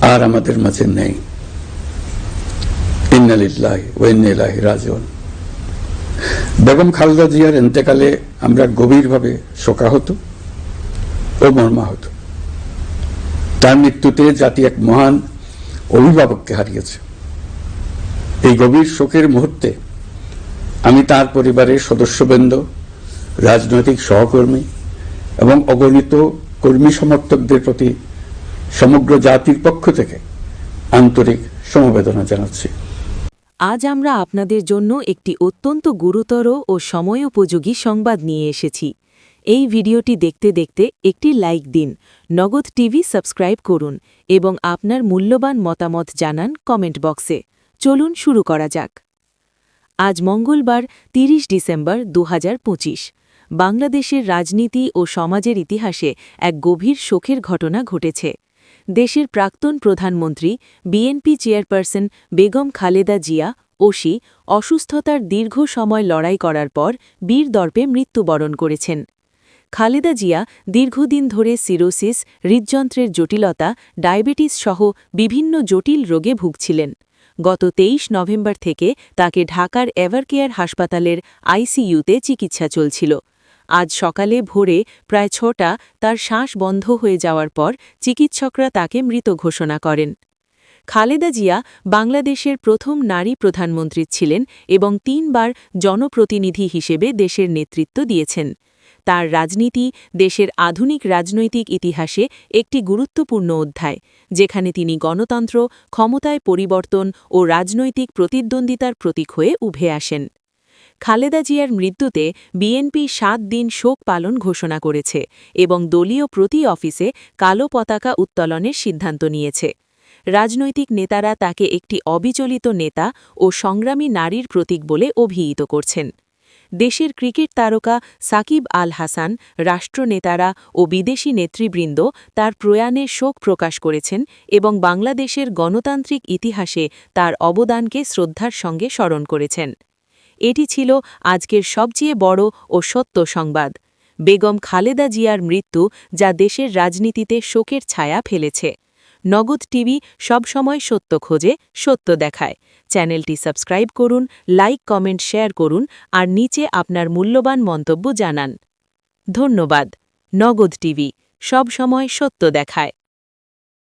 আর আমাদের মাঝে নেই। ইন্না লিল্লাহি ওয়া ইন্না ইলাইহি রাজিউন। বেগম খালেদা জিয়ার ইন্তেকালে আমরা গভীরভাবে শোকাহত ও মর্মাহত। তার মৃত্যুতে জাতি এক মহান অভিভাবককে হারিয়েছে। এই গভীর শোকের মুহূর্তে আমি তার পরিবারের সদস্যবৃন্দ, রাজনৈতিক সহকর্মী এবং অগণিত কর্মী সমর্থকদের প্রতি সমগ্র জাতির পক্ষ থেকে আন্তরিক সমবেদনা জানাচ্ছি। আজ আমরা আপনাদের জন্য একটি অত্যন্ত গুরুতর ও সময়োপযোগী সংবাদ নিয়ে এসেছি। এই ভিডিওটি দেখতে দেখতে একটি লাইক দিন, নগদ টিভি সাবস্ক্রাইব করুন এবং আপনার মূল্যবান মতামত জানান কমেন্ট বক্সে। চলুন শুরু করা যাক। আজ মঙ্গলবার ৩০ ডিসেম্বর ২০২৫। বাংলাদেশের রাজনীতি ও সমাজের ইতিহাসে এক গভীর শোকের ঘটনা ঘটেছে। দেশের প্রাক্তন প্রধানমন্ত্রী, BNP chairperson Begum Khaleda Zia OC অসুস্থতার দীর্ঘ সময় লড়াই করার পর বীরদর্পে মৃত্যুবরণ করেছেন। খালেদা জিয়া দীর্ঘদিন ধরে সিরোসিস, হৃদযন্ত্রের জটিলতা, ডায়াবেটিস সহ বিভিন্ন জটিল রোগে ভুগছিলেন। গত ২৩ নভেম্বর থেকে তাকে ঢাকার এভারকেয়ার হাসপাতালের আইসিইউতে চিকিৎসা চলছিল। আজ সকালে ভোরে প্রায় ৬টা তার শ্বাস বন্ধ হয়ে যাওয়ার পর চিকিৎসকরা তাকে মৃত ঘোষণা করেন। খালেদা জিয়া বাংলাদেশের প্রথম নারী প্রধানমন্ত্রী ছিলেন এবং ৩ বার জনপ্রতিনিধি হিসেবে দেশের নেতৃত্ব দিয়েছেন। তার রাজনীতি দেশের আধুনিক রাজনৈতিক ইতিহাসে একটি গুরুত্বপূর্ণ অধ্যায়, যেখানে তিনি গণতন্ত্র, ক্ষমতায় পরিবর্তন ও রাজনৈতিক প্রতিদ্বন্দ্বিতার প্রতীক হয়ে উঠে আসেন। খালেদা জিয়ার মৃত্যুতে বিএনপি ৭ দিন শোক পালন ঘোষণা করেছে এবং দলীয় প্রতি অফিসে কালো পতাকা উত্তোলনের সিদ্ধান্ত নিয়েছে। রাজনৈতিক নেতারা তাকে একটি অবিচলিত নেতা ও সংগ্রামী নারীর প্রতীক বলে অভিহিত করছেন। দেশের ক্রিকেট তারকা সাকিব আল হাসান, রাষ্ট্রনেতারা ও বিদেশি নেতৃবৃন্দ তার প্রয়াণে শোক প্রকাশ করেছেন এবং বাংলাদেশের গণতান্ত্রিক ইতিহাসে তার অবদানকে শ্রদ্ধার সঙ্গে স্মরণ করেছেন। এটি ছিল আজকের সবচেয়ে বড় ও সত্য সংবাদ, বেগম খালেদা জিয়ার মৃত্যু, যা দেশের রাজনীতিতে শোকের ছায়া ফেলেছে। নগদ টিভি সবসময় সত্য খোঁজে, সত্য দেখায়। চ্যানেলটি সাবস্ক্রাইব করুন, লাইক, কমেন্ট, শেয়ার করুন আর নিচে আপনার মূল্যবান মন্তব্য জানান। ধন্যবাদ। নগদ টিভি সবসময় সত্য দেখায়।